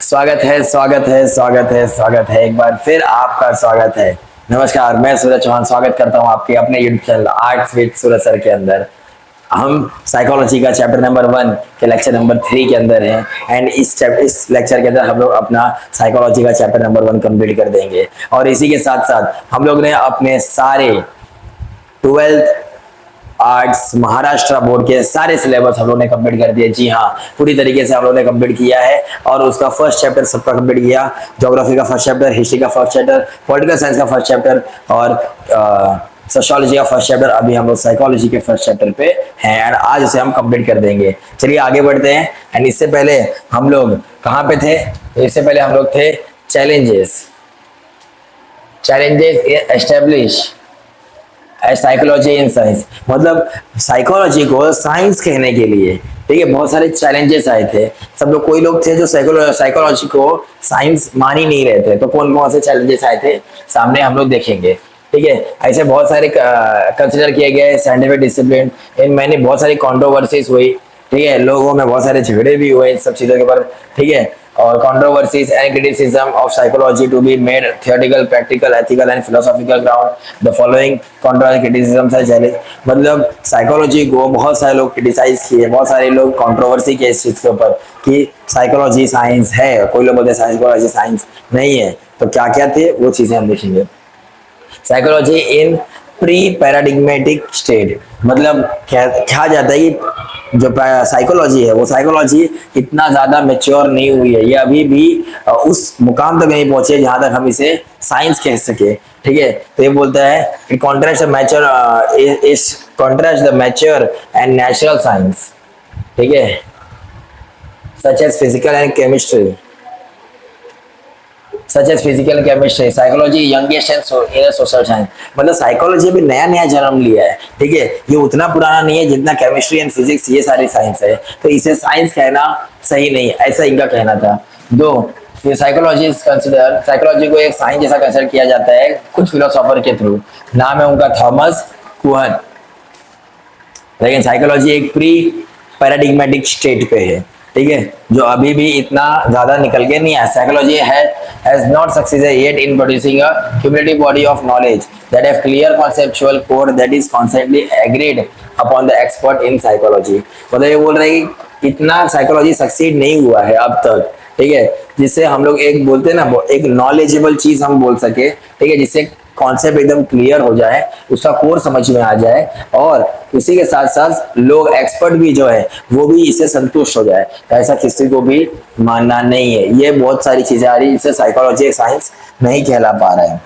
स्वागत है स्वागत है स्वागत है स्वागत है एक बार फिर आपका स्वागत है। नमस्कार, मैं सूरज चौहान स्वागत करता हूं आपके अपने YouTube channel arts with Suraj sir के अंदर। हम साइकोलॉजी का चैप्टर नंबर 1 के लेक्चर नंबर 3 के अंदर हैं एंड इस लेक्चर के अंदर हम लोग अपना साइकोलॉजी का चैप्टर नंबर 1 कंप्लीट कर देंगे। और इसी के साथ साथ हम लोग ने अपने सारे 12th आर्ट्स महाराष्ट्र बोर्ड के सारे सिलेबस हम लोग ने कंप्लीट कर दिए। जी हाँ, पूरी तरीके से हम लोग ने कंप्लीट किया है और उसका फर्स्ट चैप्टर सबका कंप्लीट किया। ज्योग्राफी का फर्स्ट चैप्टर, हिस्ट्री का फर्स्ट चैप्टर, पॉलिटिकल साइंस का फर्स्ट चैप्टर और सोशियोलॉजी का फर्स्ट चैप्टर। अभी हम लोग साइकोलॉजी के फर्स्ट चैप्टर पे हैं एंड आज उसे हम कंप्लीट कर देंगे। चलिए आगे बढ़ते हैं। एंड इससे पहले हम लोग कहाँ पे थे? इससे पहले हम लोग थे challenges establish psychology in science. मतलब साइकोलॉजी को साइंस कहने के लिए, ठीक है, बहुत सारे चैलेंजेस आए थे। सब लोग, कोई लोग थे जो साइकोलॉजी को साइंस मान ही नहीं रहे थे। तो कौन कौन से चैलेंजेस आए थे सामने हम लोग देखेंगे, ठीक है। ऐसे बहुत सारे कंसिडर किए गए साइंटिफिक डिसिप्लिन, इनमें बहुत सारी कंट्रोवर्सीज हुई, ठीक है। लोगों में बहुत सारे झगड़े भी हुए इन सब चीजों के ऊपर, ठीक है। और controversies and criticism of psychology to be made theoretical, practical, ethical and philosophical ground. The following controversial criticisms are challenge। मतलब साइकोलॉजी को बहुत सारे लोग क्रिटिसाइज किए, बहुत सारे लोग कंट्रोवर्सी किए इस चीज के ऊपर कि साइकोलॉजी साइंस है। कोई लोग बोलते हैं साइकोलॉजी साइंस नहीं है। तो क्या क्या थे वो चीजें हम देखेंगे। साइकोलॉजी इन प्री पैराडिग्मेटिक स्टेट, मतलब क्या जाता है कि जो साइकोलॉजी है वो साइकोलॉजी इतना ज्यादा मेच्योर नहीं हुई है, ये अभी भी उस मुकाम तक नहीं पहुंचे जहां तक हम इसे साइंस कह सके, ठीक है। तो ये बोलता है it contrast the mature and natural science, ठीक है, such as physical and chemistry, such as physical and chemistry. Psychology youngest and social science, मतलब साइकोलॉजी भी नया नया जन्म लिया है, ठीक है। ये उतना पुराना नहीं है जितना केमिस्ट्री एंड फिजिक्स ये सारी साइंस है। तो इसे साइंस कहना सही नहीं, ऐसा इनका कहना था। दो, साइकोलॉजी को एक साइंस जैसा कंसिडर किया जाता है कुछ फिलोसोफर के थ्रू। नाम है उनका थॉमस कुहन। लेकिन साइकोलॉजी एक प्री पैराडिग्मेटिक स्टेट पे है, ठीक है, जो अभी भी इतना ज्यादा निकल के नहीं आया। Psychology has not succeeded yet in producing a cumulative body of knowledge that have clear conceptual core that is constantly agreed upon the expert in psychology। मतलब ये बोल रहे हैं कि इतना साइकोलॉजी सक्सीड नहीं हुआ है अब तक, ठीक है, जिससे हम लोग एक बोलते हैं ना, एक नॉलेजेबल चीज हम बोल सके, ठीक है, जिससे कॉन्सेप्ट एकदम क्लियर हो जाए, उसका कोर समझ में आ जाए और उसी के साथ साथ लोग एक्सपर्ट भी जो है वो भी इससे संतुष्ट हो जाए। ऐसा किसी को भी मानना नहीं है। ये बहुत सारी चीजें आ रही है जिससे साइकोलॉजी एक साइंस नहीं कहला पा रहा है।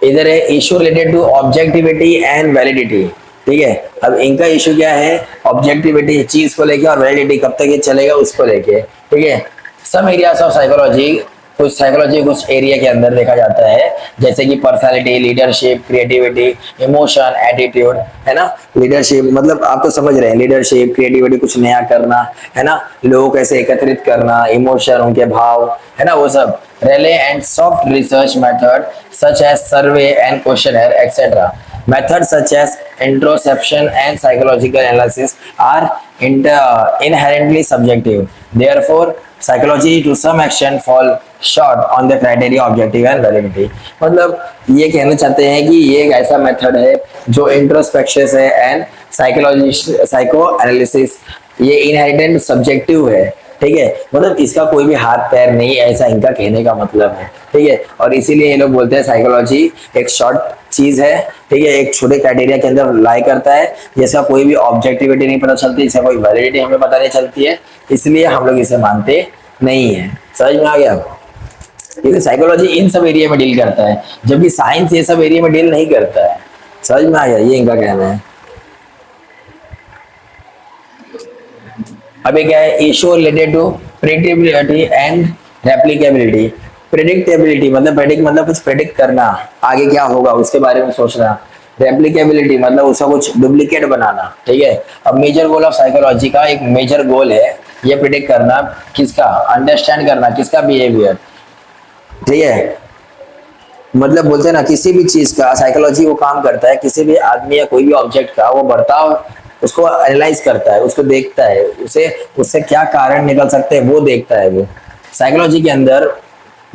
इधर है issue related to objectivity and validity, ठीक है। अब इनका इशू क्या है? ऑब्जेक्टिविटी चीज को लेके और वैलिडिटी कब तक ये चलेगा उसको लेके, ठीक है। सम एरियाज ऑफ साइकोलॉजी, कुछ साइकोलॉजी कुछ एरिया के अंदर देखा जाता है, जैसे कि personality, leadership, creativity, emotion, attitude, है ना। लीडरशिप मतलब आप तो समझ रहे हैं, लीडरशिप, क्रिएटिविटी, कुछ नया करना, है ना, लोगों को कैसे एकत्रित करना, इमोशन, उनके भाव, है ना, वो सब। रेले and soft research method such as survey and questionnaire etcetera. Methods such as introspection and psychological analysis are inherently subjective. Therefore, psychology to some extent fall short on the criteria objective and validity। मतलब ये कहना चाहते हैं कि ये एक ऐसा method है जो इंट्रोस्पेक्शन है एंड साइको एनालिसिस, ये इनहेरेंट सब्जेक्टिव है, ठीक है। मतलब इसका कोई भी हाथ पैर नहीं, ऐसा इनका कहने का मतलब है, ठीक है। और इसीलिए ये लोग बोलते हैं साइकोलॉजी एक शॉर्ट चीज है, ठीक है, एक छोटे क्राइटेरिया के अंदर लाई करता है, जिसका कोई भी ऑब्जेक्टिविटी नहीं पता चलती, इसका कोई वैलिडिटी हमें पता नहीं चलती है, इसलिए हम लोग इसे मानते नहीं है। समझ में आ गया? क्योंकि साइकोलॉजी इन सब एरिया में डील करता है, जबकि साइंस ये सब एरिया में डील नहीं करता है। समझ में आ गया? ये इनका कहना है। अभी क्या है? Issue related to predictability and replicability. Predictability मतलब कुछ प्रेडिक्ट करना, आगे क्या होगा उसके बारे में सोचना। रेप्लिकेबिलिटी मतलब उसका कुछ डुप्लीकेट बनाना, ठीक है। अब मेजर गोल ऑफ साइकोलॉजी का एक मेजर गोल है ये प्रेडिक्ट करना, किसका? अंडरस्टैंड करना, किसका बिहेवियर, ठीक है। मतलब बोलते हैं ना, किसी भी चीज का साइकोलॉजी वो काम करता है, किसी भी आदमी या कोई भी ऑब्जेक्ट का वो बर्ताव उसको एनालाइज करता है, उसको देखता है, उसे उससे क्या कारण निकल सकते हैं वो देखता है वो। साइकोलॉजी के अंदर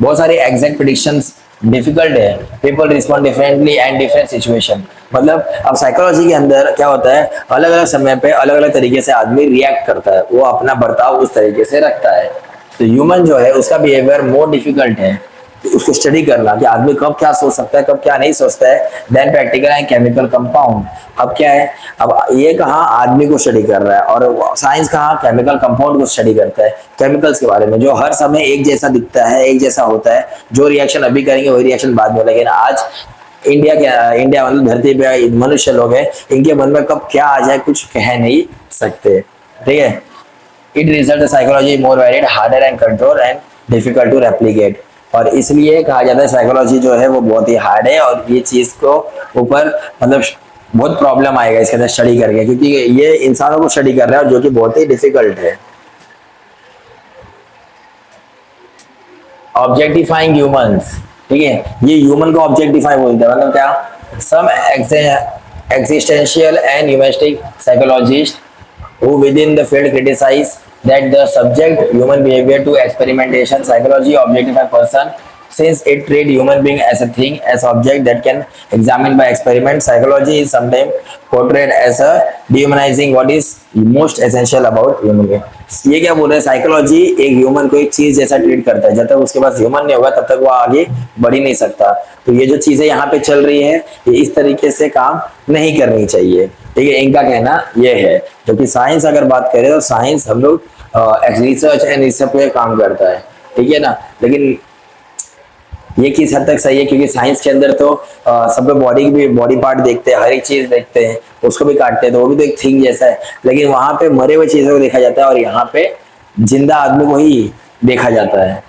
बहुत सारे एग्जैक्ट प्रिडिक्शंस डिफिकल्ट है। People respond differently and different situation. मतलब अब साइकोलॉजी के अंदर क्या होता है, अलग अलग समय पे अलग अलग तरीके से आदमी रिएक्ट करता है, वो अपना बर्ताव उस तरीके से रखता है। तो ह्यूमन जो है उसका बिहेवियर मोर डिफिकल्ट है कि उसको स्टडी करना कि आदमी कब क्या सोच सकता है, कब क्या नहीं सोचता है, then practical and chemical compound. अब क्या है, अब ये कहाँ आदमी को स्टडी कर रहा है और साइंस कहाँ केमिकल कंपाउंड को स्टडी करता है, केमिकल्स के बारे में, जो हर समय एक जैसा दिखता है, एक जैसा होता है, जो रिएक्शन अभी करेंगे वही रिएक्शन बाद में। लेकिन आज इंडिया मतलब धरती पे मनुष्य लोग हैं, इनके मन में कब क्या आ जाए कुछ कह नहीं सकते। ठीक है, it result psychology more valid harder and control and difficult to replicate. और इसलिए कहा जाता है साइकोलॉजी जो है वो बहुत ही हार्ड है और ये चीज को ऊपर मतलब बहुत प्रॉब्लम आएगा इसके अंदर स्टडी करके, क्योंकि ये इंसानों को स्टडी कर रहा है जो कि बहुत ही डिफिकल्ट है। ऑब्जेक्टिफाइंग ह्यूमंस, ठीक है, ये ह्यूमन को ऑब्जेक्टिफाई बोलते हैं, मतलब क्या, सम existential and humanistic psychologists who within the field criticize that the subject human behavior to experimentation psychology objectify person since it treat human being as a thing, as object that can examine by experiment. Psychology is sometimes portrayed as a dehumanizing what is most essential about human being. ये क्या बोल रहे हैं, psychology एक human को एक चीज जैसा ट्रीट करता है, जब तक उसके पास ह्यूमन नहीं होगा तब तक वो आगे बढ़ ही नहीं सकता। तो ये जो चीजें यहाँ पे चल रही है ये इस तरीके से काम नहीं करनी चाहिए। ठीक है, इनका कहना ये है। क्योंकि साइंस अगर बात करें तो साइंस हम लोग रिसर्च एंड रिसर्च पे काम करता है, ठीक है ना। लेकिन ये किस हद तक सही है, क्योंकि साइंस के अंदर तो सब लोग बॉडी भी बॉडी पार्ट देखते हैं, हर एक चीज देखते हैं, उसको भी काटते हैं, तो वो भी तो एक थिंग जैसा है। लेकिन वहां पे मरे हुए चीजों को देखा जाता है और यहाँ पे जिंदा आदमी को ही देखा जाता है,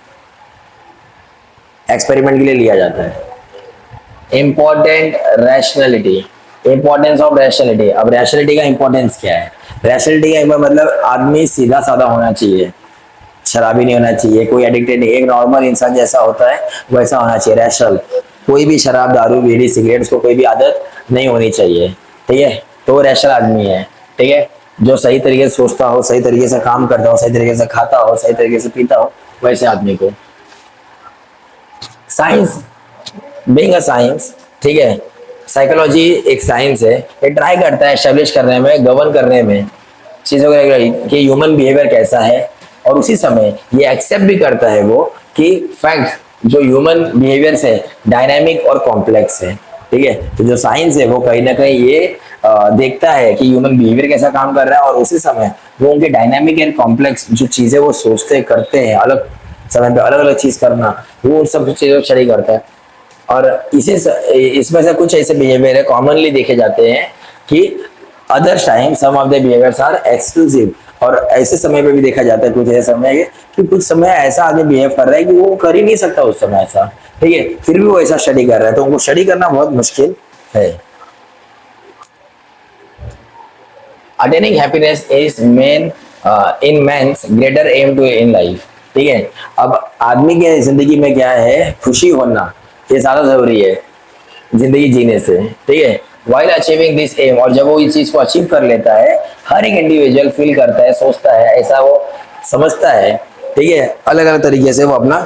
एक्सपेरिमेंट के लिए लिया जाता है। Important rationality, importance of rationality. अब रैशनैलिटी का इंपॉर्टेंस क्या है, रैशनैलिटी का मतलब आदमी सीधा साधा होना चाहिए, शराबी नहीं होना चाहिए, कोई एडिक्टेड नहीं, एक नॉर्मल इंसान जैसा होता है वैसा होना चाहिए, रैशनल। कोई भी शराब दारू बीड़ी सिगरेट उसको कोई भी आदत नहीं होनी चाहिए, ठीक है, तो वो रैशनल आदमी है। ठीक है, जो सही तरीके से सोचता हो, सही तरीके से काम करता हो, सही तरीके से खाता हो, सही तरीके से पीता हो, वैसे आदमी को। साइंस बीइंग अ साइंस, ठीक है, साइकोलॉजी एक साइंस है, ये ट्राई करता है एस्टेब्लिश करने में, गवर्न करने में चीजों को कि ह्यूमन बिहेवियर कैसा है, और उसी समय ये एक्सेप्ट भी करता है वो कि फैक्ट जो ह्यूमन बिहेवियर से डायनामिक और कॉम्प्लेक्स है। ठीक है, तो जो साइंस है वो कहीं ना कहीं ये देखता है कि ह्यूमन बिहेवियर कैसा काम कर रहा है, और उसी समय वो उनके डायनामिक एंड कॉम्प्लेक्स जो चीजें वो सोचते करते हैं, अलग समय पे अलग अलग चीज करना, वो उन सब चीजों को स्टडी करता है। और इसमें से कुछ ऐसे बिहेवियर है कॉमनली देखे जाते हैं कि other time some of the behaviours are exclusive, और ऐसे समय पे भी देखा जाता है कुछ ऐसे समय कि कुछ समय ऐसा आदमी बिहेव कर रहा है कि वो कर ही नहीं सकता उस समय ऐसा, ठीक है, फिर भी वो ऐसा स्टडी कर रहा है, तो उनको स्टडी करना बहुत मुश्किल है। Attaining happiness is main in man's greater aim to in life. ठीक है, अब आदमी के जिंदगी में क्या है, खुशी होना ये ज्यादा जरूरी है जिंदगी जीने से। ठीक है, वाइल अचीविंग दिस एम, और जब वो इस चीज को अचीव कर लेता है, हर एक इंडिविजुअल फील करता है, सोचता है, ऐसा वो समझता है, ठीक है, अलग अलग तरीके से वो अपना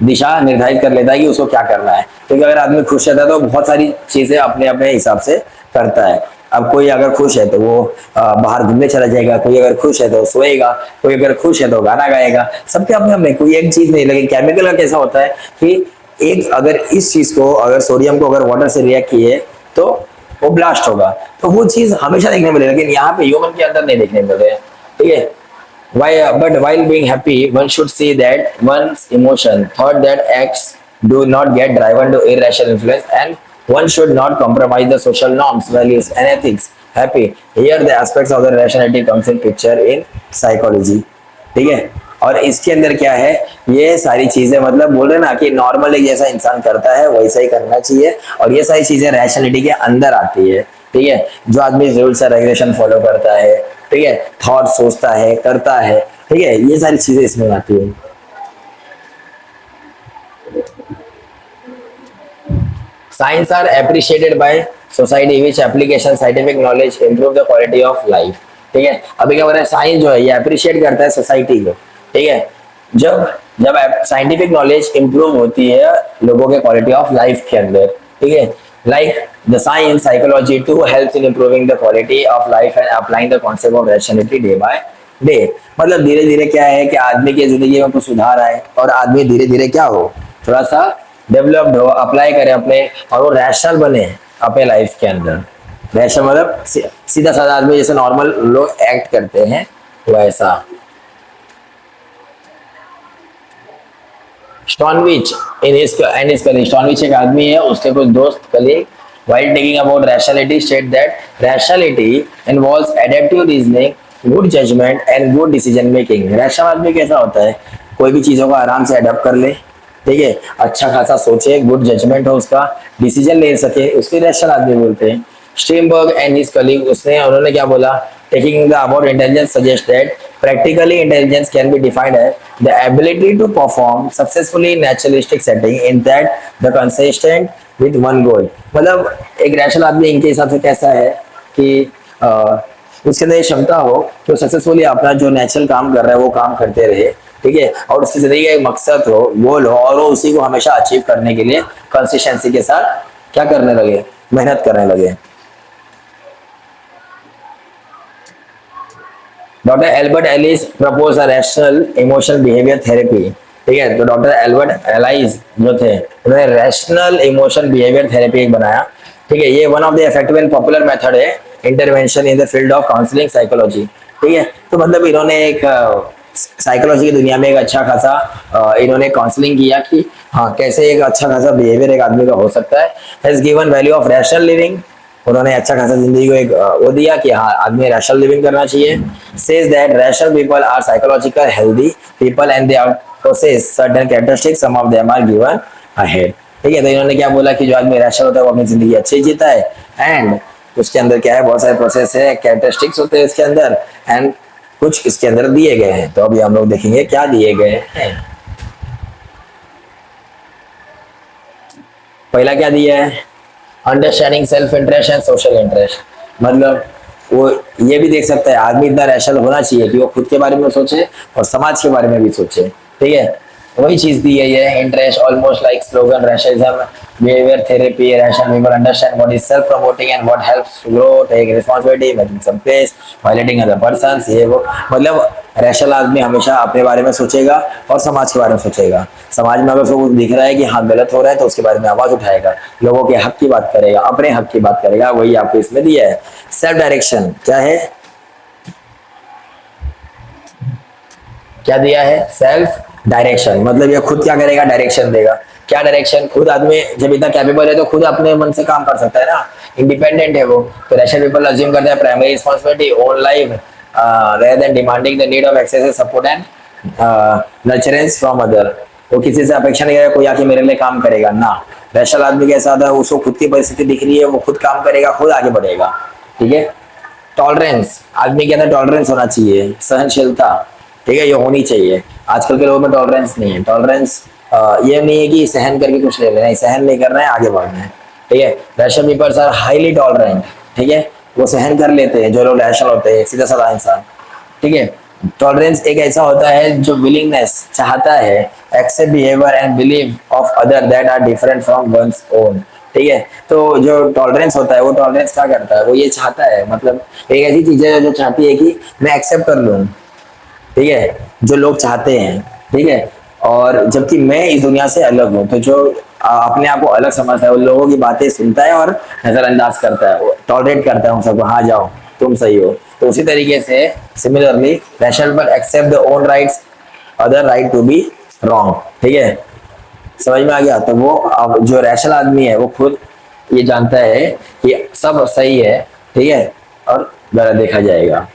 दिशा निर्धारित कर लेता है कि उसको क्या करना है। क्योंकि अगर आदमी खुश रहता है तो बहुत सारी चीजें अपने अपने हिसाब से करता है। अब कोई अगर खुश है तो वो बाहर घूमने चला जाएगा, कोई अगर खुश है तो सोएगा, कोई अगर खुश है तो गाना गाएगा, सबके अपने अपने, कोई एक चीज नहीं। लेकिन केमिकल का कैसा होता है कि एक अगर इस चीज को, अगर सोडियम को अगर वाटर से रिएक्ट किए तो वो ब्लास्ट होगा, तो वो चीज हमेशा देखने मिले, लेकिन यहाँ पे ह्यूमन के अंदर नहीं देखने मिल रहे हैं। ठीक है, but while being happy one should see that one's emotion thought that acts do not get driven to irrational influence, and one should not compromise the social norms, values and ethics. Happy, here the aspects of the rationality comes in picture in psychology. ठीक है, और इसके अंदर क्या है, ये सारी चीजें मतलब बोल रहे ना कि नॉर्मल एक जैसा इंसान करता है वैसा ही करना चाहिए, और ये सारी चीजें रैशनलिटी के अंदर आती है। ठीक है, जो आदमी रूल्स और रेगुलेशन फॉलो करता है, ठीक है, थॉट सोचता है, करता है, ठीक है, ये सारी चीजें इसमें आती है। Science are appreciated by society which application scientific knowledge improve the quality of life. ठीक है, अभी क्या बोल रहा है, साइंस जो है ये अप्रिशिएट करता है सोसाइटी को। ठीक है, जब जब साइंटिफिक नॉलेज इंप्रूव होती है लोगों के क्वालिटी ऑफ लाइफ के अंदर। ठीक है, like the science psychology to help in improving the quality of life and applying the concept of rationality day by day. मतलब धीरे धीरे क्या है कि आदमी की जिंदगी में कुछ सुधार आए और आदमी धीरे धीरे क्या हो, थोड़ा सा डेवलप्ड हो, अप्लाई करे अपने, और वो रैशनल बने अपने लाइफ के अंदर। रैशनल मतलब सीधा साधा आदमी जैसे नॉर्मल लोग एक्ट करते हैं वैसा। Stanovich in his and his colleague, Stanovich एक आदमी है, उसके कुछ दोस्त colleague, while talking about rationality state that rationality involves adaptive reasoning, good judgment and good decision making। Rational आदमी कैसा होता है, कोई भी चीजों को आराम से अडॉप्ट कर ले। ठीक है, अच्छा खासा सोचे, गुड जजमेंट हो उसका, डिसीजन ले सके, उसके रैशनल आदमी बोलते हैं। स्ट्रीमबर्ग एंड हिज कलीग, उन्होंने क्या बोला, taking the about intelligence suggest that practically intelligence can be defined as the ability to perform successfully in naturalistic setting in that the consistent with one goal। मतलब एक rational आदमी इनके हिसाब से कैसा है कि उसके अंदर ये क्षमता हो कि वो सक्सेसफुली अपना जो नेचुरल काम कर रहा है वो काम करते रहे। ठीक है, और उसकी जिंदगी का एक मकसद हो, गोल हो, और वो उसी को हमेशा अचीव करने के लिए कंसिस्टेंसी के साथ क्या करने लगे, मेहनत करने लगे। Doctor Albert Ellis propose a rational emotional behaviour therapy. ठीक है, तो डॉक्टर एल्बर्ट एलाइज जो थे उन्होंने रैशनल इमोशन बिहेवियर थेरेपी एक बनाया। ठीक है, ये one of the effective and popular method है intervention in the field of counselling psychology. ठीक है, तो मतलब इन्होंने एक साइकोलॉजी की दुनिया में एक अच्छा खासा इन्होंने काउंसलिंग किया कि हाँ कैसे एक अच्छा खासा बिहेवियर एक आदमी का हो सकता है। Has given value of rational living, उन्होंने अच्छा खासा जिंदगी को एक वो दिया कि हाँ आदमी रैशनल लिविंग करना चाहिए। Says that rational people are psychological healthy people and they are possess certain characteristics, some of them are given ahead. ठीक है, तो इन्होंने क्या बोला कि जो आदमी रैशनल होता है वो अपनी जिंदगी अच्छी जीता है, एंड उसके अंदर क्या है, बहुत सारे प्रोसेस है, कैरेक्टरिस्टिक्स होते हैं इसके अंदर, एंड कुछ इसके अंदर दिए गए हैं। तो अभी हम लोग देखेंगे क्या दिए गए हैं। पहला क्या दिया है, understanding self interest and social interest. मतलब वो ये भी देख सकता है आदमी इतना रैशनल होना चाहिए कि वो खुद के बारे में सोचे और समाज के बारे में भी सोचे। ठीक है, वही चीज दी है ये interest, almost like slogan rationalism behaviour therapy. Rational people understand what is self promoting and what helps to grow, take responsibility, making some space, violating other persons, ये वो। मतलब रैशनल आदमी हमेशा अपने बारे में सोचेगा और समाज के बारे में सोचेगा। समाज में अगर उसको कुछ दिख रहा है कि हाँ गलत हो रहा है तो उसके बारे में आवाज उठाएगा, लोगों के हक की बात करेगा, अपने हक की बात करेगा। वही आपको इसमें दिया है। सेल्फ डायरेक्शन क्या है, क्या दिया है, सेल्फ डायरेक्शन। मतलब ये खुद क्या करेगा, डायरेक्शन देगा। क्या डायरेक्शन, खुद आदमी जब इतना कैपेबल है तो खुद अपने मन से काम कर सकता है ना, इंडिपेंडेंट है वो। तो रैशनल पीपल अज्यूम करते हैं primary responsibility own life rather than demanding the need of excessive support and nurturance from other। वो किसी से अपेक्षा नहीं करेगा कोई आके मेरे लिए काम करेगा ना। रैशनल आदमी कैसा होता है, उसको खुद की परिस्थिति दिख रही है, वो खुद काम करेगा, खुद आगे बढ़ेगा। ठीक है, टॉलरेंस, आदमी के अंदर टॉलरेंस होना चाहिए, सहनशीलता। ठीक है, ये होनी चाहिए। आजकल के लोगों में टॉलरेंस नहीं है। टॉलरेंस ये नहीं है कि सहन करके कुछ ले लेना है, सहन नहीं करना है, आगे बढ़ना है। ठीक है, rational peoples are highly tolerant. ठीक है, वो सहन कर लेते हैं जो लोग रैशनल होते हैं, सीधा साधा इंसान। ठीक है, टॉलरेंस एक ऐसा होता है जो विलिंगनेस चाहता है accept behaviour and believe of other that are different from one's own. ठीक है, तो जो टॉलरेंस होता है वो टॉलरेंस क्या करता है, वो ये चाहता है, मतलब एक ऐसी चीज है जो चाहती है कि मैं एक्सेप्ट कर लूँ। ठीक है, जो लोग चाहते हैं। ठीक है, और जबकि मैं इस दुनिया से अलग हूँ, तो जो अपने आप को अलग समझता है वो लोगों की बातें सुनता है और नजरअंदाज करता है, वो टॉलरेट करता है उन सबको, हाँ जाओ तुम सही हो। तो उसी तरीके से सिमिलरली रैशनल पर accept the own rights other right to be wrong. ठीक है, समझ में आ गया। तो वो अब जो रैशनल आदमी है वो खुद ये जानता है कि सब सही है, ठीक है, और गलत देखा जाएगा।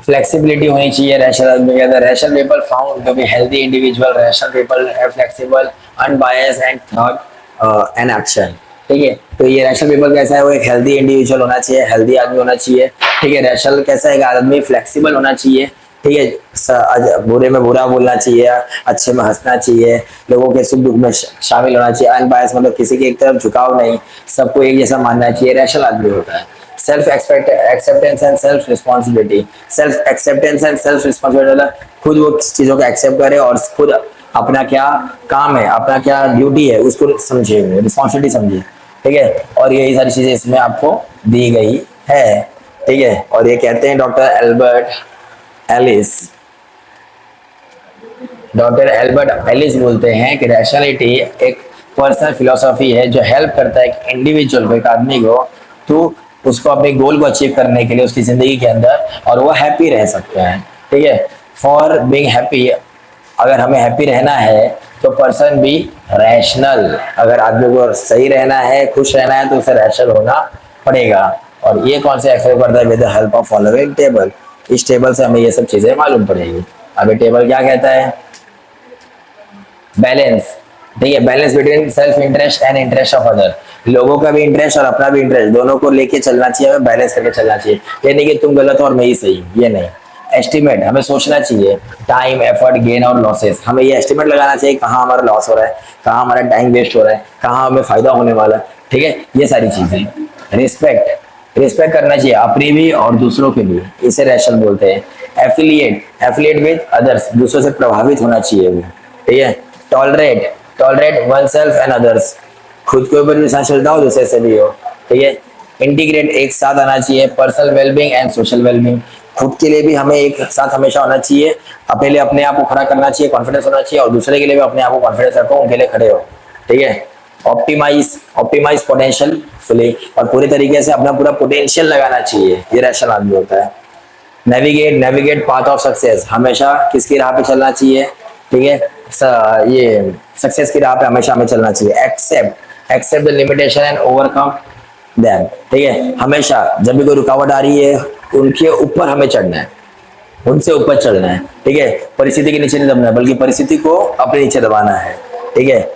फ्लेक्सिबिलिटी होनी चाहिए रैशनल आदमी के अंदर। Rational people found to be healthy individual, rational people है flexible, unbiased and thought and action. ठीक है, तो ये रैशनल पीपल कैसा है, वो एक हेल्दी इंडिविजुअल होना चाहिए, हेल्दी आदमी होना चाहिए। ठीक है, रैशनल कैसा है, आदमी फ्लेक्सिबल होना चाहिए। ठीक है। बुरे में बुरा बोलना चाहिए, अच्छे में हंसना चाहिए, लोगों के सुख दुख में शामिल होना चाहिए, अनबायस मतलब किसी की एक तरफ झुकाव नहीं, सबको एक जैसा मानना चाहिए, रैशनल आदमी होता है। Self acceptance and self responsibility, self acceptance and self responsibility मतलब खुद वो चीजों को एक्सेप्ट करे और खुद अपना क्या काम है, अपना क्या ड्यूटी है उसको समझे, रिस्पॉन्सिबिलिटी समझे, ठीक है। और यही सारी चीजें इसमें आपको दी गई है, ठीक है। और ये कहते हैं डॉक्टर एल्बर्ट एलिस बोलते हैं कि रैशनैलिटी एक पर्सनल फिलोसॉफी है जो हेल्प करता है एक इंडिविजुअल को, एक आदमी को, तो उसको अपने गोल को अचीव करने के लिए उसकी जिंदगी के अंदर, और वो हैप्पी रह सकते हैं, ठीक है। फॉर बीइंग हैप्पी, अगर हमें हैप्पी रहना है तो पर्सन भी रैशनल, अगर आदमी को सही रहना है, खुश रहना है, तो उसे रैशनल होना पड़ेगा। और ये कौन से एक्सप्लेन करता है? With the help of following table. इस टेबल से हमें ये सब चीजें मालूम पड़ेगी। अब ये टेबल क्या कहता है? बैलेंस, ठीक है, balance between self interest and interest of other, लोगों का भी इंटरेस्ट और अपना भी इंटरेस्ट, दोनों को लेके चलना चाहिए, हमें बैलेंस करके चलना चाहिए। ये नहीं कि तुम गलत हो और मैं ही सही, ये नहीं। एस्टिमेट, हमें सोचना चाहिए टाइम, एफर्ट, गेन और लॉसेस, हमें ये एस्टिमेट लगाना चाहिए कहाँ हमारा लॉस हो रहा है, कहाँ हमारा टाइम वेस्ट हो रहा है, कहाँ हमें फायदा होने वाला है, ठीक है, ये सारी चीजें। रिस्पेक्ट, रिस्पेक्ट करना चाहिए अपनी भी और दूसरों के भी, इसे रैशनल बोलते हैं। एफिलिएट विद अदर्स, दूसरों से प्रभावित होना चाहिए वो, ठीक है। Tolerate one self and others, खुद के ऊपर भी सहनशीलता हो, दूसरे से भी हो, ठीक है। इंटीग्रेट, एक साथ आना चाहिए, personal wellbeing and social wellbeing, खुद के लिए भी हमें एक साथ हमेशा होना चाहिए, पहले अपने आप को खड़ा करना चाहिए, कॉन्फिडेंस होना चाहिए, और दूसरे के लिए भी अपने आप को कॉन्फिडेंस रखो, उनके लिए खड़े हो, ठीक है। ऑप्टिमाइज पोटेंशियल फुली, और पूरे तरीके से अपना पूरा पोटेंशियल लगाना चाहिए, ये रैशनल आदमी होता है। नेविगेट पाथ ऑफ सक्सेस, हमेशा किसकी राह पे चलना चाहिए, ठीक है, ये सक्सेस की राह पे हमेशा हमें चलना चाहिए। Accept the limitation and overcome them, ठीक है, हमेशा जब भी कोई रुकावट आ रही है उनके ऊपर हमें चढ़ना है, उनसे ऊपर चढ़ना है, ठीक है, परिस्थिति के नीचे नहीं दबना है, बल्कि परिस्थिति को अपने नीचे दबाना है, ठीक है।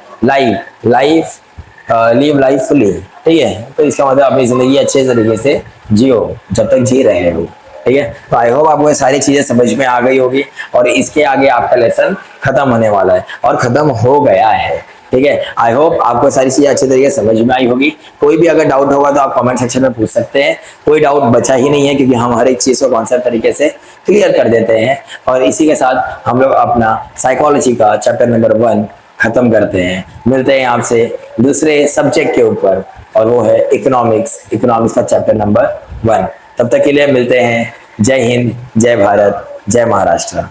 लिव लाइफ फुली, ठीक है, तो इसका मतलब अपनी जिंदगी अच्छे तरीके से जियो जब तक जी रहे हो, ठीक है। तो आई होप आपको ये सारी चीजें समझ में आ गई होगी, और इसके आगे आपका लेसन खत्म होने वाला है और खत्म हो गया है, ठीक है। आई होप आपको सारी चीजें अच्छे तरीके से समझ में आई होगी। कोई भी अगर डाउट होगा तो आप कमेंट सेक्शन में पूछ सकते हैं, कोई डाउट बचा ही नहीं है, क्योंकि हम हर एक चीज को कॉन्सेप्ट तरीके से क्लियर कर देते हैं। और इसी के साथ हम लोग अपना साइकोलॉजी का चैप्टर नंबर 1 खत्म करते हैं। मिलते हैं आपसे दूसरे सब्जेक्ट के ऊपर, और वो है इकोनॉमिक्स का चैप्टर नंबर 1। तब तक के लिए मिलते हैं। जय हिंद, जय भारत, जय महाराष्ट्र।